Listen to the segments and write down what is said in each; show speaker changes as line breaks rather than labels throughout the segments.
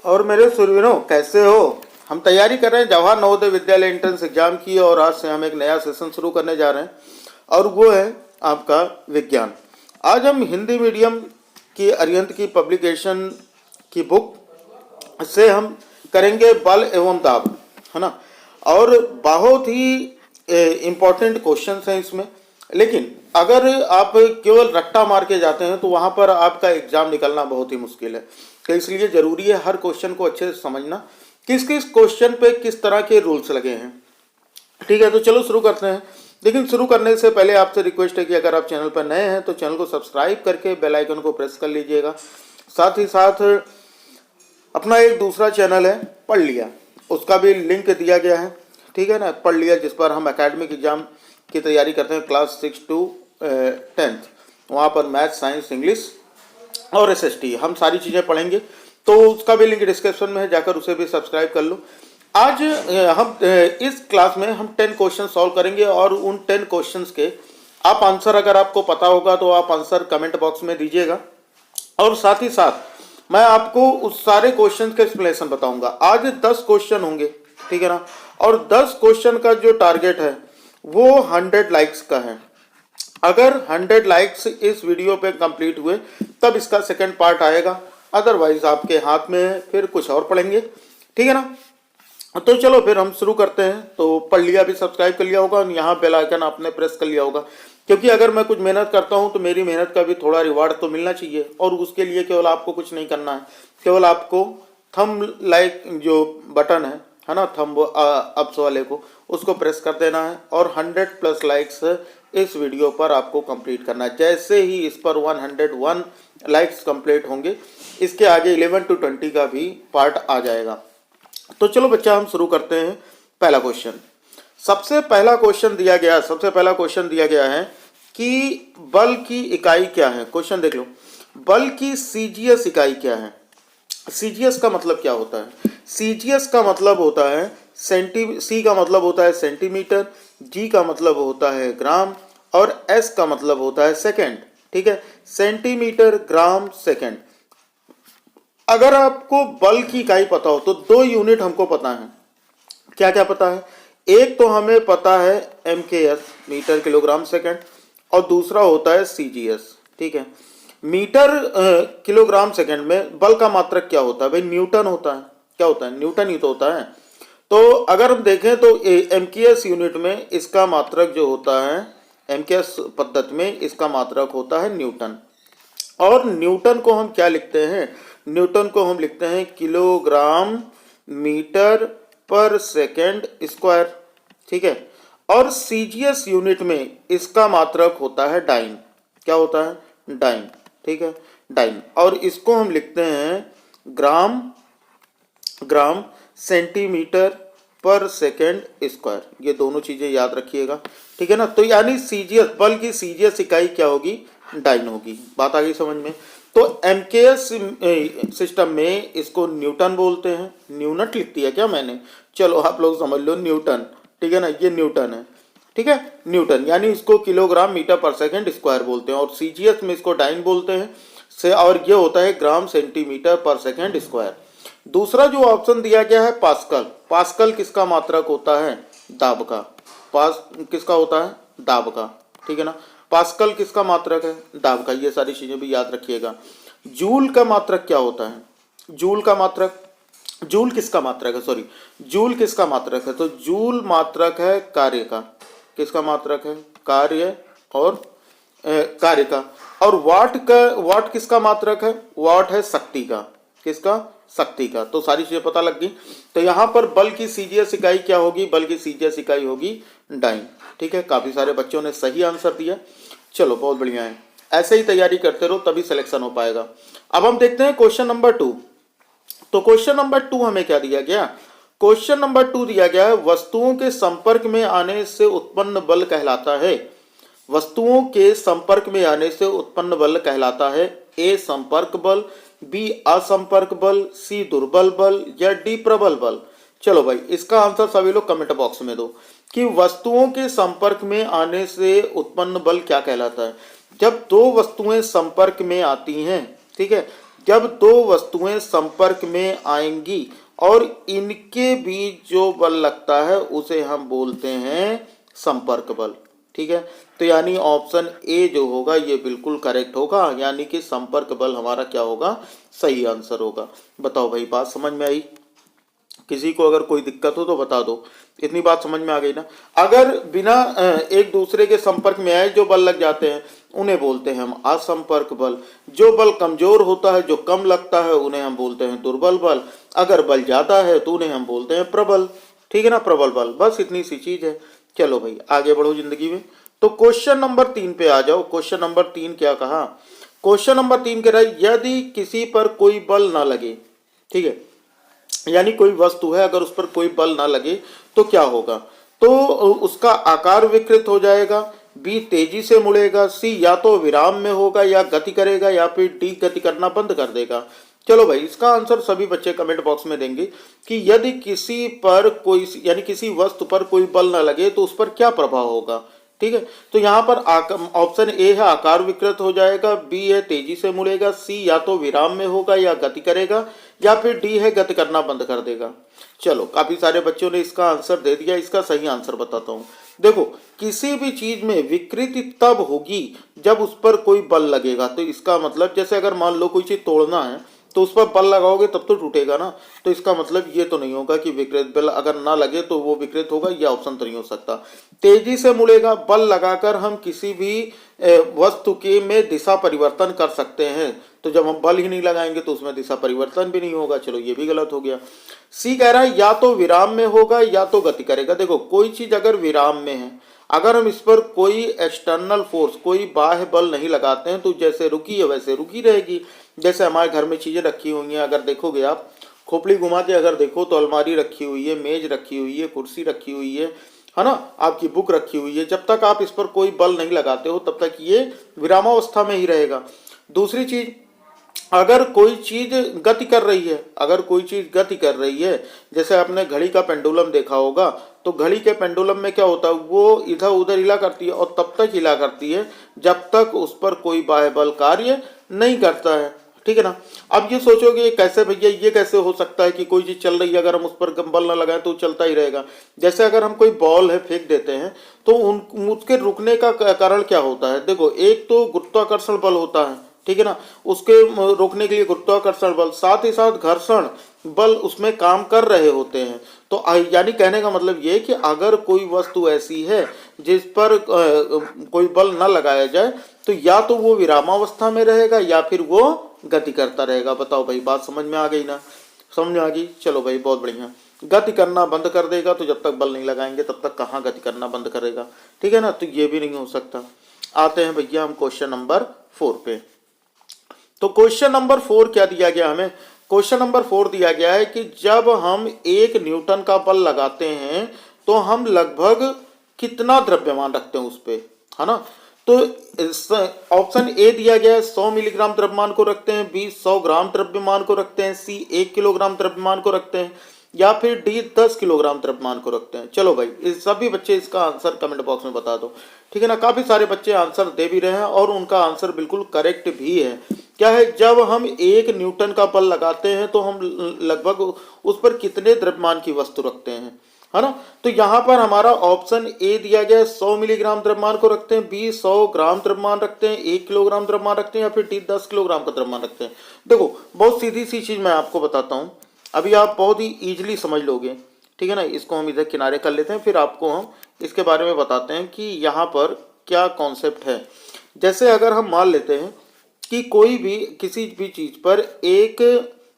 और मेरे सुरवीरों, कैसे हो? हम तैयारी कर रहे हैं जवाहर नवोदय विद्यालय एंट्रेंस एग्जाम की, और आज से हम एक नया सेशन शुरू करने जा रहे हैं और वो है आपका विज्ञान। आज हम हिंदी मीडियम की अरिहंत की पब्लिकेशन की बुक से हम करेंगे बल एवं दाब, है ना। और बहुत ही इम्पोर्टेंट क्वेश्चंस हैं इसमें, लेकिन अगर आप केवल रट्टा मार के जाते हैं तो वहाँ पर आपका एग्जाम निकलना बहुत ही मुश्किल है। तो इसलिए ज़रूरी है हर क्वेश्चन को अच्छे से समझना, किस किस क्वेश्चन पे किस तरह के रूल्स लगे हैं। ठीक है, तो चलो शुरू करते हैं। लेकिन शुरू करने से पहले आपसे रिक्वेस्ट है कि अगर आप चैनल पर नए हैं तो चैनल को सब्सक्राइब करके बेल आइकन को प्रेस कर लीजिएगा। साथ ही साथ अपना एक दूसरा चैनल है पढ़ लिया, उसका भी लिंक दिया गया है, ठीक है ना। पढ़ लिया जिस पर हम एकेडमिक एग्जाम की तैयारी करते हैं, क्लास 6 to 10th। वहाँ पर मैथ, साइंस, इंग्लिश और SST हम सारी चीज़ें पढ़ेंगे, तो उसका भी लिंक डिस्क्रिप्शन में है, जाकर उसे भी सब्सक्राइब कर लो। आज हम इस क्लास में हम 10 क्वेश्चन सॉल्व करेंगे और उन 10 क्वेश्चंस के आप आंसर, अगर आपको पता होगा तो आप आंसर कमेंट बॉक्स में दीजिएगा। और साथ ही साथ मैं आपको उस सारे क्वेश्चन के एक्सप्लेनेशन बताऊंगा। आज 10 क्वेश्चन होंगे, ठीक है ना। और 10 क्वेश्चन का जो टारगेट है वो 100 लाइक्स का है। अगर 100 लाइक्स इस वीडियो पे कंप्लीट हुए तब इसका सेकंड पार्ट आएगा, अदरवाइज आपके हाथ में है, फिर कुछ और पढ़ेंगे, ठीक है ना। तो चलो फिर हम शुरू करते हैं। तो पढ़ लिया भी, सब्सक्राइब कर लिया होगा और यहाँ बेल आइकन आपने प्रेस कर लिया होगा, क्योंकि अगर मैं कुछ मेहनत करता हूँ तो मेरी मेहनत का भी थोड़ा रिवार्ड तो मिलना चाहिए। और उसके लिए केवल आपको कुछ नहीं करना है, केवल आपको थंब लाइक जो बटन है ना, थंब अप्स वाले को, उसको प्रेस कर देना है और 100+ लाइक्स इस वीडियो पर आपको कंप्लीट करना है। जैसे ही इस पर 101 लाइक्स कंप्लीट होंगे, इसके आगे 11 to 20 का भी पार्ट आ जाएगा। तो चलो बच्चा, हम शुरू करते हैं। पहला क्वेश्चन, सबसे पहला क्वेश्चन दिया गया है कि बल की इकाई क्या है। क्वेश्चन देख लो, बल की CGS इकाई क्या है। CGS का मतलब क्या होता है? CGS का मतलब होता है C का मतलब होता है सेंटीमीटर, G का मतलब होता है ग्राम और S का मतलब होता है सेकंड, ठीक है। सेंटीमीटर, ग्राम, सेकंड। अगर आपको बल की इकाई पता हो तो 2 यूनिट हमको पता है। क्या क्या पता है? एक तो हमें पता है MKS, मीटर किलोग्राम सेकंड, और दूसरा होता है CGS, ठीक है। मीटर किलोग्राम सेकंड में बल का मात्रक क्या होता है भाई? न्यूटन होता है। क्या होता है? न्यूटन ही तो होता है। तो अगर हम देखें तो MKS यूनिट में इसका मात्रक जो होता है, MKS पद्धति में इसका मात्रक होता है न्यूटन। और न्यूटन को हम क्या लिखते हैं? न्यूटन को हम लिखते हैं किलोग्राम मीटर पर सेकेंड स्क्वायर, ठीक है। और CGS यूनिट में इसका मात्रक होता है डाइन। क्या होता है? डाइन, ठीक है, डाइन। और इसको हम लिखते हैं ग्राम सेंटीमीटर पर सेकेंड स्क्वायर। ये दोनों चीजें याद रखिएगा, ठीक है ना। तो यानी CGS, बल की CGS इकाई क्या होगी? डाइन होगी। बात आ गई समझ में? तो MKS सिस्टम में इसको न्यूटन बोलते हैं। न्यूनट लिख दिया क्या मैंने? चलो आप लोग समझ लो, न्यूटन, ठीक है ना। ये न्यूटन है, ठीक है, न्यूटन। यानी इसको किलोग्राम मीटर पर सेकंड स्क्वायर बोलते हैं, और CGS में इसको डाइन बोलते हैं से, और ये होता है ग्राम सेंटीमीटर पर सेकंड स्क्वायर। दूसरा जो ऑप्शन दिया गया है पास्कल। पास्कल किसका मात्रक होता है? दाब का। किसका होता है? दाब का, ठीक है ना। पास्कल किसका मात्रक है? दाब का। ये सारी चीजें भी याद रखिएगा। जूल का मात्रक क्या होता है? जूल का मात्रक, जूल किसका मात्रक है? सॉरी, जूल किसका मात्रक है? तो जूल मात्रक है कार्य का। किसका मात्रक है? कार्य और कार्य का। और वाट किसका मात्रक है? वाट है शक्ति का। किसका? शक्ति का। तो सारी चीजें पता लग गई। तो यहाँ पर बल की CGS इकाई क्या होगी? बल की CGS इकाई होगी डाइन, ठीक है। काफी सारे बच्चों ने सही आंसर दिया, चलो बहुत बढ़िया है। ऐसे ही तैयारी करते रहो, तभी सिलेक्शन हो पाएगा। अब हम देखते हैं क्वेश्चन नंबर 2। तो क्वेश्चन नंबर 2 हमें क्या दिया गया? क्वेश्चन नंबर 2 दिया गया है वस्तुओं के संपर्क में आने से उत्पन्न बल कहलाता है। वस्तुओं के संपर्क में आने से उत्पन्न बल कहलाता है A संपर्क बल, B असंपर्क बल, C दुर्बल बल या D प्रबल बल। चलो भाई, इसका आंसर सभी लोग कमेंट बॉक्स में दो कि वस्तुओं के संपर्क में आने से उत्पन्न बल क्या कहलाता है। जब दो वस्तुएं संपर्क में आती हैं, ठीक है, जब दो वस्तुएं संपर्क में आएंगी और इनके बीच जो बल लगता है उसे हम बोलते हैं संपर्क बल। ठीक है, तो यानी ऑप्शन ए जो होगा ये बिल्कुल करेक्ट होगा, यानी कि संपर्क बल हमारा क्या होगा, सही आंसर होगा। बताओ भाई, बात समझ में आई? किसी को अगर कोई दिक्कत हो तो बता दो। इतनी बात समझ में आ गई ना? अगर बिना एक दूसरे के संपर्क में आए जो बल लग जाते हैं उन्हें बोलते हैं हम असंपर्क बल। जो बल कमजोर होता है, जो कम लगता है, उन्हें हम बोलते हैं दुर्बल बल। अगर बल ज्यादा है तो उन्हें हम बोलते हैं प्रबल। ठीक है ना, प्रबल बल। बस इतनी सी चीज है। चलो भाई आगे बढ़ो जिंदगी में। तो क्वेश्चन नंबर 3 पे आ जाओ। क्वेश्चन नंबर 3 क्या कहा? क्वेश्चन नंबर 3 कह रहा है यदि किसी पर कोई बल ना लगे, ठीक है, यानी कोई वस्तु है अगर उस पर कोई बल ना लगे तो क्या होगा? तो उसका आकार विकृत हो जाएगा, बी तेजी से मुड़ेगा, सी या तो विराम में होगा या गति करेगा, या फिर डी गति करना बंद कर देगा। चलो भाई, इसका आंसर सभी बच्चे कमेंट बॉक्स में देंगे कि यदि किसी पर कोई, यानी किसी वस्तु पर कोई बल ना लगे तो उस पर क्या प्रभाव होगा। ठीक है, तो यहाँ पर ऑप्शन ए है आकार विकृत हो जाएगा, बी है तेजी से मुड़ेगा, सी या तो विराम में होगा या गति करेगा, या फिर डी है गति करना बंद कर देगा। चलो, काफी सारे बच्चों ने इसका आंसर दे दिया। इसका सही आंसर बताता हूँ। देखो, किसी भी चीज में विकृति तब होगी जब उस पर कोई बल लगेगा। तो इसका मतलब, जैसे अगर मान लो कोई चीज तोड़ना है तो उस पर बल लगाओगे तब तो टूटेगा ना। तो इसका मतलब ये तो नहीं होगा कि विकृत बल अगर ना लगे तो वो विकृत होगा, यह ऑप्शन तो नहीं हो सकता। तेजी से मुड़ेगा, बल लगाकर हम किसी भी वस्तु के में दिशा परिवर्तन कर सकते हैं। तो जब हम बल ही नहीं लगाएंगे तो उसमें दिशा परिवर्तन भी नहीं होगा। चलो, ये भी गलत हो गया। सी कह रहा है या तो विराम में होगा या तो गति करेगा। देखो, कोई चीज अगर विराम में है, अगर हम इस पर कोई एक्सटर्नल फोर्स, कोई बाह्य बल नहीं लगाते हैं तो जैसे रुकी है वैसे रुकी रहेगी। जैसे हमारे घर में चीजें रखी हुई हैं, अगर देखोगे आप, खोपड़ी घुमा के अगर देखो तो अलमारी रखी हुई है, मेज रखी हुई है, कुर्सी रखी हुई है ना, आपकी बुक रखी हुई है। जब तक आप इस पर कोई बल नहीं लगाते हो तब तक ये विरामावस्था में ही रहेगा। दूसरी चीज, अगर कोई चीज गति कर रही है, अगर कोई चीज गति कर रही है, जैसे आपने घड़ी का पेंडुलम देखा होगा, तो घड़ी के पेंडुलम में क्या होता है, वो इधर उधर हिला करती है और तब तक हिला करती है जब तक उस पर कोई बाह्य बल कार्य नहीं करता है। ठीक है ना? अब ये सोचोगे कैसे भैया, ये कैसे हो सकता है कि कोई चीज चल रही है, अगर हम उस पर बल ना लगाए तो चलता ही रहेगा। जैसे अगर हम कोई बॉल है फेंक देते हैं तो उसके रुकने का कारण क्या होता है? देखो, एक तो गुरुत्वाकर्षण बल होता है, ठीक है ना, उसके रोकने के लिए गुरुत्वाकर्षण बल, साथ ही साथ घर्षण बल उसमें काम कर रहे होते हैं। तो यानी कहने का मतलब ये कि अगर कोई वस्तु ऐसी है जिस पर कोई बल न लगाया जाए तो या तो वो विरामावस्था में रहेगा या फिर वो गति करता रहेगा। बताओ भाई, बात समझ में आ गई ना? समझ में आ गई? चलो भाई, बहुत बढ़िया। गति करना बंद कर देगा, तो जब तक बल नहीं लगाएंगे तब तक कहाँ गति करना बंद करेगा। ठीक है ना? तो ये भी नहीं हो सकता। आते हैं भैया हम क्वेश्चन नंबर 4 पे। तो क्वेश्चन नंबर 4 क्या दिया गया हमें? क्वेश्चन नंबर 4 दिया गया है कि जब हम 1 न्यूटन का बल लगाते हैं तो हम लगभग कितना द्रव्यमान रखते हैं उस पे, है ना? तो ऑप्शन ए दिया गया है 100 मिलीग्राम द्रव्यमान को रखते हैं, बी 100 ग्राम द्रव्यमान को रखते हैं, सी 1 किलोग्राम द्रव्यमान को रखते हैं, या फिर डी 10 किलोग्राम द्रव्यमान को रखते हैं। चलो भाई, इस सभी बच्चे इसका आंसर कमेंट बॉक्स में बता दो। ठीक है ना? काफी सारे बच्चे आंसर दे भी रहे हैं और उनका आंसर बिल्कुल करेक्ट भी है। क्या है? जब हम 1 न्यूटन का बल लगाते हैं तो हम लगभग उस पर कितने द्रव्यमान की वस्तु रखते हैं, है ना? तो यहाँ पर हमारा ऑप्शन ए दिया गया है 100 मिलीग्राम द्रव्यमान को रखते हैं, बी 100 ग्राम द्रव्यमान रखते हैं, 1 किलोग्राम द्रव्यमान रखते हैं, या फिर डी 10 किलोग्राम का द्रव्यमान रखते हैं। देखो, बहुत सीधी सी चीज मैं आपको बताता हूँ, अभी आप बहुत ही ईजिली समझ लोगे। ठीक है ना? इसको हम इधर किनारे कर लेते हैं, फिर आपको हम इसके बारे में बताते हैं कि यहाँ पर क्या कॉन्सेप्ट है। जैसे अगर हम मान लेते हैं कि कोई भी किसी भी चीज पर एक,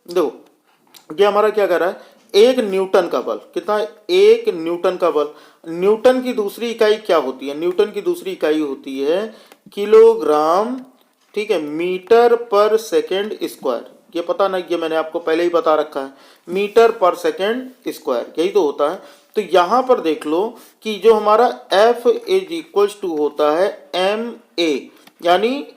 देखो ये हमारा क्या कर रहा है, 1 न्यूटन का बल, कितना? 1 न्यूटन का बल। न्यूटन की दूसरी इकाई क्या होती है? न्यूटन की दूसरी इकाई होती है किलोग्राम, ठीक है, मीटर पर सेकेंड स्क्वायर। ये पता नहीं, ये मैंने आपको पहले ही बता रखा है, मीटर पर सेकेंड स्क्वायर, यही तो होता है। तो यहाँ पर देख लो कि जो हमारा F इज इक्वल टू होता है ma, यानी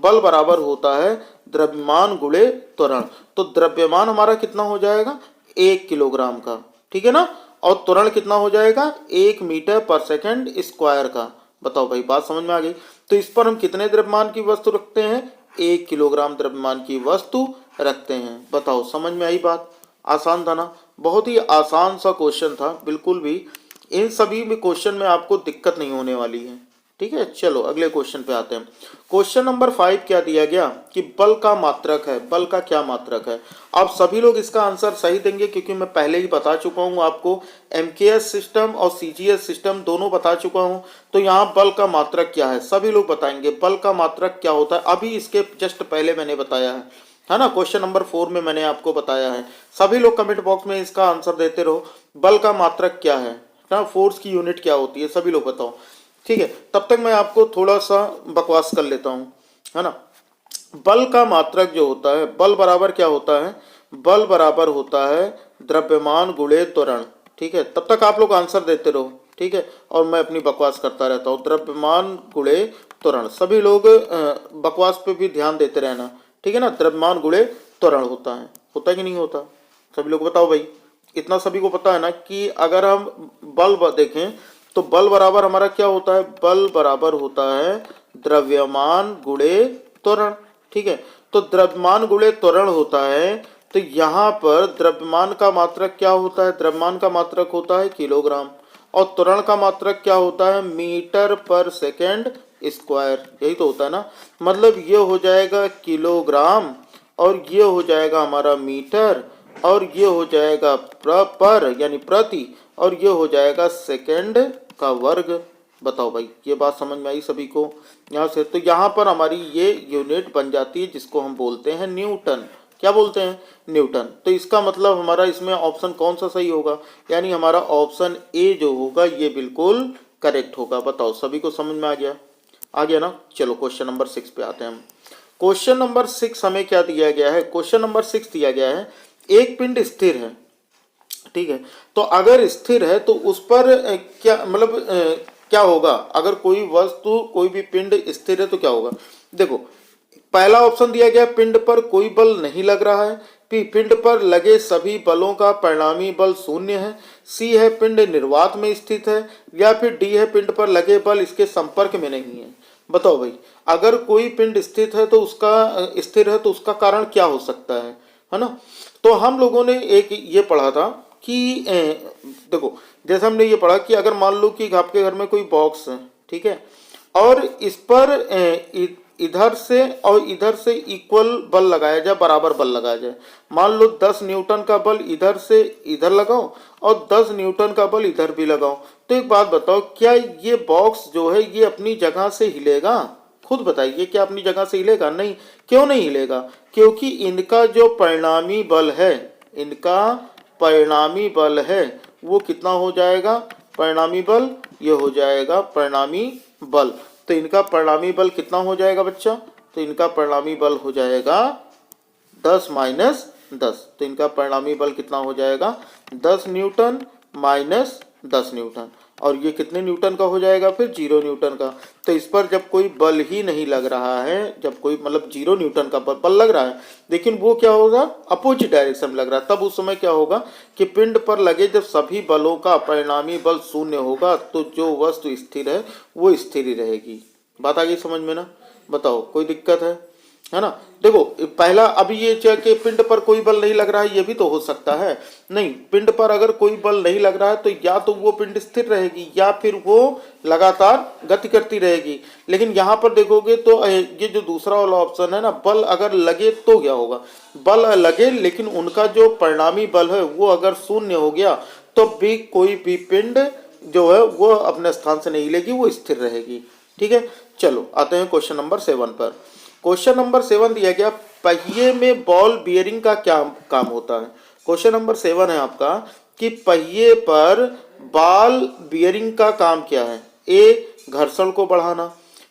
बल बराबर होता है द्रव्यमान गुणे त्वरण। तो द्रव्यमान हमारा कितना हो जाएगा? 1 किलोग्राम का, ठीक है ना? और त्वरण कितना हो जाएगा? 1 मीटर पर सेकेंड स्क्वायर का। बताओ भाई, बात समझ में आ गई? तो इस पर हम कितने द्रव्यमान की वस्तु रखते हैं? 1 किलोग्राम द्रव्यमान की वस्तु रखते हैं। बताओ, समझ में आई बात? आसान था ना? बहुत ही आसान सा क्वेश्चन था, बिल्कुल भी इन सभी में क्वेश्चन में आपको दिक्कत नहीं होने वाली है। ठीक है, चलो अगले क्वेश्चन पे आते हैं। क्वेश्चन नंबर 5 क्या दिया गया कि बल का मात्रक है। बल का क्या मात्रक है? आप सभी लोग इसका आंसर सही देंगे, क्योंकि मैं पहले ही बता चुका हूं आपको, एमकेएस सिस्टम और सीजीएस सिस्टम दोनों बता चुका हूं। तो यहाँ बल का मात्रक क्या है, सभी लोग बताएंगे बल का मात्रक क्या होता है। अभी इसके जस्ट पहले मैंने बताया है ना, क्वेश्चन नंबर 4 में मैंने आपको बताया है। सभी लोग कमेंट बॉक्स में इसका आंसर देते रहो, बल का मात्रक क्या है ना, फोर्स की यूनिट क्या होती है, सभी लोग बताओ। ठीक है, तब तक मैं आपको थोड़ा सा बकवास कर लेता हूँ, है ना। बल का मात्रक जो होता है, बल बराबर क्या होता है? बल बराबर होता है द्रव्यमान गुणे त्वरण। ठीक है, तब तक आप लोग आंसर देते रहो, ठीक है, और मैं अपनी बकवास करता रहता हूँ। द्रव्यमान गुणे त्वरण, सभी लोग बकवास पे भी ध्यान देते रहना, ठीक है ना। द्रव्यमान गुणे त्वरण होता है कि नहीं होता? सभी लोग बताओ भाई। इतना सभी को पता है ना कि अगर हम बल देखें तो बल बराबर हमारा क्या होता है? बल बराबर होता है द्रव्यमान गुणे त्वरण। ठीक है, तो द्रव्यमान गुणे त्वरण होता है, तो यहाँ पर द्रव्यमान का मात्रक क्या होता है? द्रव्यमान का मात्रक होता है किलोग्राम, और त्वरण का मात्रक क्या होता है? मीटर पर सेकेंड स्क्वायर। यही तो होता है ना, मतलब ये हो जाएगा किलोग्राम, और ये हो जाएगा हमारा मीटर, और ये हो जाएगा पर यानी प्रति, और ये हो जाएगा सेकेंड का वर्ग। बताओ भाई, ये बात समझ में आई सभी को यहाँ से? तो यहाँ पर हमारी ये यूनिट बन जाती है जिसको हम बोलते हैं न्यूटन। क्या बोलते हैं? न्यूटन। तो इसका मतलब हमारा इसमें ऑप्शन कौन सा सही होगा? यानी हमारा ऑप्शन ए जो होगा ये बिल्कुल करेक्ट होगा। बताओ, सभी को समझ में आ गया? आ गया ना? चलो क्वेश्चन नंबर 6 पे आते हैं हम। क्वेश्चन नंबर 6 हमें क्या दिया गया है? क्वेश्चन नंबर 6 दिया गया है, एक पिंड स्थिर है। ठीक है, तो अगर स्थिर है तो उस पर क्या मतलब क्या होगा? अगर कोई वस्तु, कोई भी पिंड स्थिर है तो क्या होगा? देखो, पहला ऑप्शन दिया गया पिंड पर कोई बल नहीं लग रहा है, पिंड पर लगे सभी बलों का परिणामी बल शून्य है, सी है पिंड निर्वात में स्थित है, या फिर डी है पिंड पर लगे बल इसके संपर्क में नहीं है। बताओ भाई, अगर कोई पिंड स्थित है तो उसका स्थिर है तो उसका कारण क्या हो सकता है ना। तो हम लोगों ने एक ये पढ़ा था कि देखो, जैसे हमने ये पढ़ा कि अगर मान लो कि आपके घर में कोई बॉक्स है, ठीक है, और इस पर इधर से और इधर से इक्वल बल लगाया जाए, बराबर बल लगाया जाए। मान लो 10 न्यूटन का बल इधर से इधर लगाओ और 10 न्यूटन का बल इधर भी लगाओ, तो एक बात बताओ, क्या ये बॉक्स जो है ये अपनी जगह से हिलेगा? खुद बताइए, क्या अपनी जगह से हिलेगा? नहीं। क्यों नहीं हिलेगा? क्योंकि इनका जो परिणामी बल है, इनका परिणामी बल है वो कितना हो जाएगा? परिणामी बल ये हो जाएगा परिणामी बल। तो इनका परिणामी बल कितना हो जाएगा बच्चा? तो इनका परिणामी बल हो जाएगा 10 माइनस 10। तो इनका परिणामी बल कितना हो जाएगा? 10 न्यूटन माइनस 10 न्यूटन, और ये कितने न्यूटन का हो जाएगा? फिर 0 न्यूटन का। तो इस पर जब कोई बल ही नहीं लग रहा है, जब कोई मतलब 0 न्यूटन का बल लग रहा है, लेकिन वो क्या होगा? अपोजिट डायरेक्शन में लग रहा है, तब उस समय क्या होगा कि पिंड पर लगे जब सभी बलों का परिणामी बल शून्य होगा, तो जो वस्तु स्थिर है वो स्थिर ही रहेगी। बात आ गई समझ में ना? बताओ, कोई दिक्कत है ना। देखो, पहला अभी ये कि पिंड पर कोई बल नहीं लग रहा है, ये भी तो हो सकता है। नहीं, पिंड पर अगर कोई बल नहीं लग रहा है तो या तो वो पिंड स्थिर रहेगी या फिर वो लगातार गति करती रहेगी। लेकिन यहाँ पर देखोगे तो ये जो दूसरा वाला ऑप्शन है ना, बल अगर लगे तो क्या होगा? बल लगे लेकिन उनका जो परिणामी बल है वो अगर शून्य हो गया तो भी कोई भी पिंड जो है वो अपने स्थान से नहीं हिलेगी, वो स्थिर रहेगी। ठीक है, चलो आते हैं क्वेश्चन नंबर 7 पर। क्वेश्चन नंबर 7 दिया गया, पहिए में बॉल बियरिंग का क्या काम होता है? क्वेश्चन नंबर 7 है आपका कि पहिए पर बॉल बियरिंग का काम क्या है? ए, घर्षण को बढ़ाना,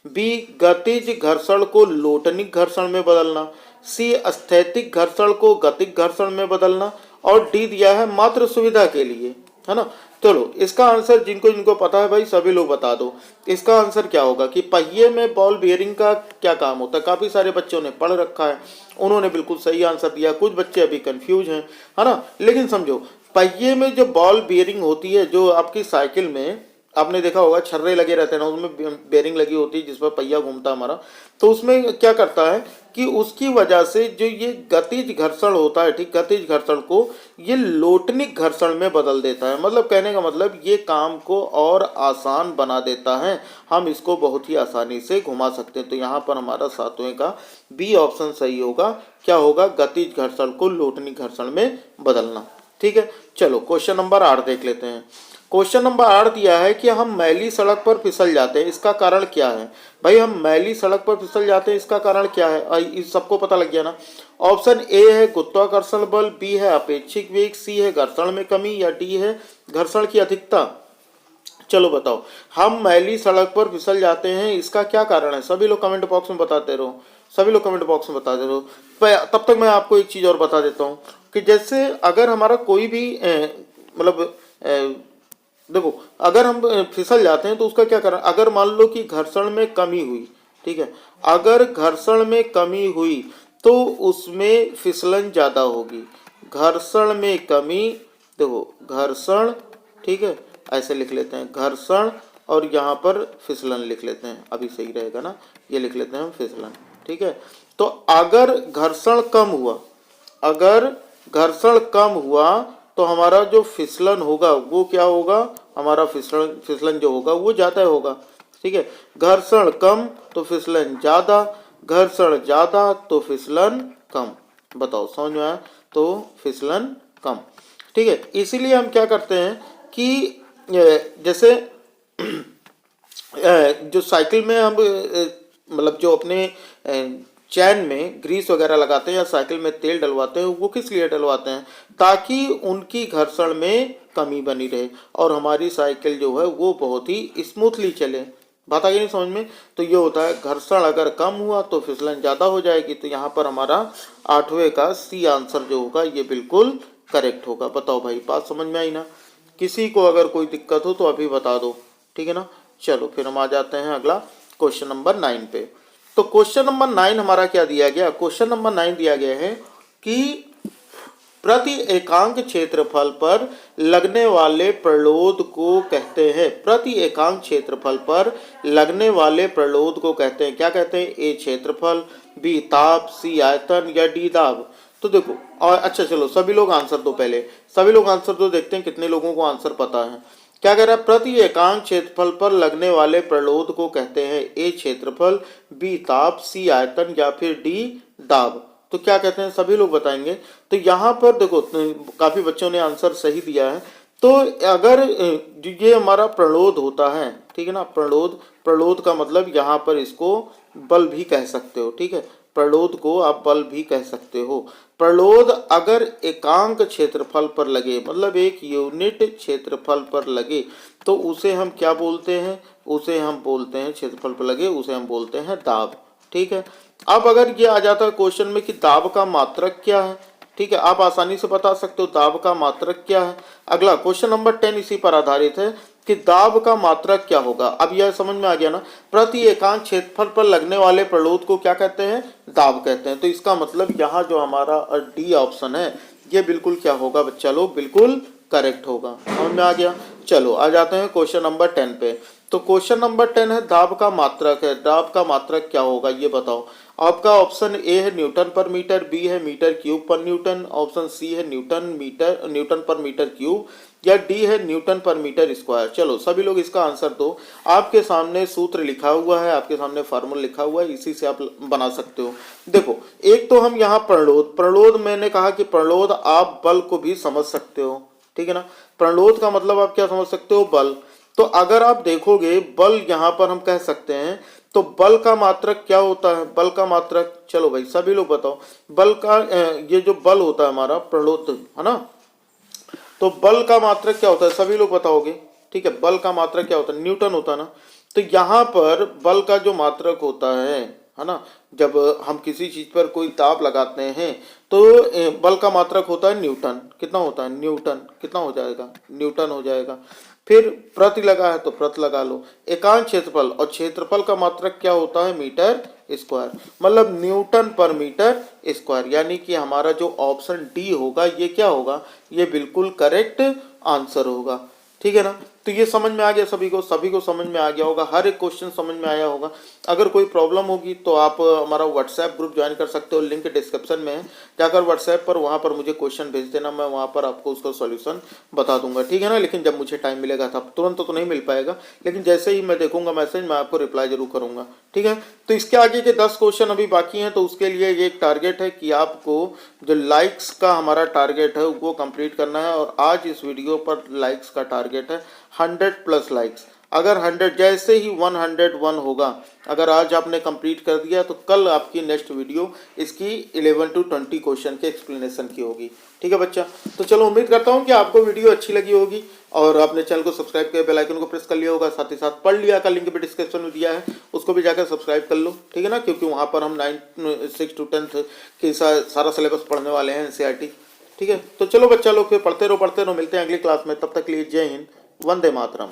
बी, गतिज घर्षण को लोटनिक घर्षण में बदलना, सी, स्थैतिक घर्षण को गतिक घर्षण में बदलना, और डी दिया है मात्र सुविधा के लिए, है ना। चलो इसका आंसर जिनको जिनको पता है भाई सभी लोग बता दो। इसका आंसर क्या होगा कि पहिए में बॉल बियरिंग का क्या काम होता है? काफी सारे बच्चों ने पढ़ रखा है, उन्होंने बिल्कुल सही आंसर दिया, कुछ बच्चे अभी कंफ्यूज हैं, है ना। लेकिन समझो, पहिए में जो बॉल बियरिंग होती है, जो आपकी साइकिल में आपने देखा होगा छर्रे लगे रहते हैं ना, उसमें बेयरिंग लगी होती है जिस पर पहिया घूमता है हमारा, तो उसमें क्या करता है कि उसकी वजह से जो ये गतिज घर्षण होता है, ठीक, गतिज घर्षण को ये लोटनिक घर्षण में बदल देता है। मतलब कहने का मतलब ये काम को और आसान बना देता है, हम इसको बहुत ही आसानी से घुमा सकते हैं। तो यहाँ पर हमारा सातवें का बी ऑप्शन सही होगा। क्या होगा? गतिज घर्षण को लोटनिक घर्षण में बदलना। ठीक है, चलो क्वेश्चन नंबर 8 देख लेते हैं। क्वेश्चन नंबर 8 दिया है कि हम मैली सड़क पर फिसल जाते हैं, इसका कारण क्या है? भाई हम मैली सड़क पर फिसल जाते हैं, इसका कारण क्या है? इस सबको पता लग गया ना। ऑप्शन ए है गुरुत्वाकर्षण बल, बी है अपेक्षिक वेग, सी है घर्षण में कमी, या डी है घर्षण की अधिकता। चलो बताओ, हम मैली सड़क पर फिसल जाते हैं, इसका क्या कारण है? सभी लोग कमेंट बॉक्स में बताते रहो, सभी लोग कमेंट बॉक्स में बताते रहो। तब तक मैं आपको एक चीज़ और बता देता हूँ कि जैसे अगर हमारा कोई भी मतलब देखो, अगर हम फिसल जाते हैं तो उसका क्या कारण? अगर मान लो कि घर्षण में कमी हुई, ठीक है, अगर घर्षण में कमी हुई तो उसमें फिसलन ज़्यादा होगी। घर्षण में कमी, देखो घर्षण, ठीक है, ऐसे लिख लेते हैं घर्षण, और यहाँ पर फिसलन लिख लेते हैं, अभी सही रहेगा ना, ये लिख लेते हैं हम फिसलन। ठीक है, तो अगर घर्षण कम हुआ, अगर घर्षण कम हुआ तो हमारा जो फिसलन होगा वो क्या होगा? हमारा फिसलन जो होगा वो ज़्यादा होगा। ठीक है, घर्षण कम तो फिसलन ज़्यादा, घर्षण ज़्यादा तो फिसलन कम। बताओ समझ में आया? तो फिसलन कम। ठीक है, इसीलिए हम क्या करते हैं कि जैसे जो साइकिल में हम मतलब जो अपने चैन में ग्रीस वगैरह लगाते हैं या साइकिल में तेल डलवाते हैं, वो किस लिए डलवाते हैं? ताकि उनकी घर्षण में कमी बनी रहे और हमारी साइकिल जो है वो बहुत ही स्मूथली चले। बात आ गई नहीं समझ में? तो ये होता है, घर्षण अगर कम हुआ तो फिसलन ज़्यादा हो जाएगी। तो यहाँ पर हमारा 8वें का सी आंसर जो होगा ये बिल्कुल करेक्ट होगा। बताओ भाई, बात समझ में आई ना? किसी को अगर कोई दिक्कत हो तो अभी बता दो, ठीक है ना। चलो फिर हम आ जाते हैं अगला क्वेश्चन नंबर 9 पे। तो क्वेश्चन नंबर 9 हमारा क्या दिया गया? क्वेश्चन नंबर 9 दिया गया है कि प्रति एकांक क्षेत्रफल पर लगने वाले प्रलोद को कहते हैं, प्रति एकांक क्षेत्रफल पर लगने वाले प्रलोद को कहते हैं, क्या कहते हैं? ए क्षेत्रफल, बी ताप, सी आयतन, या डी दाब। तो देखो, और अच्छा चलो सभी लोग आंसर दो, पहले सभी लोग आंसर दो, देखते हैं कितने लोगों को आंसर पता है। क्या कह रहा है? प्रति एकांक क्षेत्रफल पर लगने वाले प्रलोद को कहते हैं ए क्षेत्रफल, बी ताप, सी आयतन, या फिर डी दाब। तो क्या कहते हैं? सभी लोग बताएंगे। तो यहाँ पर देखो काफी बच्चों ने आंसर सही दिया है। तो अगर ये हमारा प्रलोद होता है, ठीक है ना, प्रलोद, प्रलोद का मतलब यहाँ पर इसको बल भी कह सकते हो। ठीक है, प्रलोद को आप बल भी कह सकते हो। प्रलोद अगर एकांक क्षेत्रफल पर लगे, मतलब एक यूनिट क्षेत्रफल पर लगे, तो उसे हम क्या बोलते हैं? उसे हम बोलते हैं, क्षेत्रफल पर लगे उसे हम बोलते हैं दाब। ठीक है, अब अगर ये आ जाता है क्वेश्चन में कि दाब का मात्रक क्या है, ठीक है, आप आसानी से बता सकते हो दाब का मात्रक क्या है। अगला क्वेश्चन नंबर 10 इसी पर आधारित है कि दाब का मात्रक क्या होगा। अब यह समझ में आ गया ना, प्रति एकांक क्षेत्रफल पर लगने वाले प्रलोद को क्या कहते हैं? दाब कहते हैं। तो इसका मतलब यहाँ जो हमारा डी ऑप्शन है ये बिल्कुल क्या होगा बच्चा लोग? बिल्कुल करेक्ट होगा। समझ में आ गया? चलो आ जाते हैं क्वेश्चन नंबर 10 पे। तो क्वेश्चन नंबर 10 है दाब का मात्रक है। दाब का मात्रक क्या होगा ये बताओ। आपका ऑप्शन ए है न्यूटन पर मीटर, बी है मीटर क्यूब पर न्यूटन, ऑप्शन सी है न्यूटन पर मीटर क्यूब, या डी है न्यूटन पर मीटर स्क्वायर। चलो सभी लोग इसका आंसर दो। आपके सामने सूत्र लिखा हुआ है, आपके सामने फार्मूला लिखा हुआ है, इसी से आप बना सकते हो। देखो, एक तो हम यहाँ प्रलोद मैंने कहा कि प्रलोद आप बल को भी समझ सकते हो, ठीक है ना। प्रलोद का मतलब आप क्या समझ सकते हो? बल। तो अगर आप देखोगे बल यहाँ पर हम कह सकते हैं, तो बल का मात्रक क्या होता है? बल का मात्रक, चलो भाई सभी लोग बताओ। बल का ये जो बल होता है हमारा प्रलोद, है ना, तो बल का मात्रक क्या होता है? सभी लोग बताओगे, ठीक है। बल का मात्रक क्या होता है? न्यूटन होता है ना। तो यहाँ पर बल का जो मात्रक होता है ना, जब हम किसी चीज पर कोई दाब लगाते हैं तो बल का मात्रक होता है न्यूटन। कितना होता है? न्यूटन। कितना हो जाएगा? न्यूटन हो जाएगा। फिर प्रति लगा है तो प्रति लगा लो। एकांक क्षेत्रफल, और क्षेत्रफल का मात्रक क्या होता है? मीटर स्क्वायर, मतलब न्यूटन पर मीटर स्क्वायर। यानी कि हमारा जो ऑप्शन डी होगा ये क्या होगा? ये बिल्कुल करेक्ट आंसर होगा, ठीक है ना। तो तो ये समझ में आ गया सभी को समझ में आ गया होगा, हर एक क्वेश्चन समझ में आया होगा। अगर कोई प्रॉब्लम होगी तो आप हमारा व्हाट्सएप ग्रुप ज्वाइन कर सकते हो, लिंक डिस्क्रिप्शन में है, जाकर व्हाट्सएप पर वहाँ पर मुझे क्वेश्चन भेज देना, मैं वहाँ पर आपको उसका सॉल्यूशन बता दूंगा, ठीक है ना। लेकिन जब मुझे टाइम मिलेगा तब, तुरंत तो नहीं मिल पाएगा, लेकिन जैसे ही मैं देखूंगा मैसेज मैं आपको रिप्लाई जरूर करूंगा, ठीक है। तो इसके आगे के 10 क्वेश्चन अभी बाकी हैं, तो उसके लिए ये एक टारगेट है कि आपको जो लाइक्स का हमारा टारगेट है वो कंप्लीट करना है। और आज इस वीडियो पर लाइक्स का टारगेट है 100+ लाइक्स। अगर 100 जैसे ही 101 होगा, अगर आज आपने कंप्लीट कर दिया तो कल आपकी नेक्स्ट वीडियो इसकी 11 to 20 क्वेश्चन के एक्सप्लेनेशन की होगी, ठीक है बच्चा। तो चलो, उम्मीद करता हूँ कि आपको वीडियो अच्छी लगी होगी और आपने चैनल को सब्सक्राइब कर बेल आइकन को प्रेस कर लिया होगा, साथ ही साथ पढ़ लिया का लिंक भी डिस्क्रिप्शन में दिया है, उसको भी जाकर सब्सक्राइब कर लो, ठीक है ना, क्योंकि वहाँ पर हम 6 to 10 की सारा सिलेबस पढ़ने वाले हैं, NCERT, ठीक है। तो चलो बच्चा लोग, फिर पढ़ते रहो, मिलते हैं अगली क्लास में, तब तक के लिए जय हिंद, वंदे मातरम।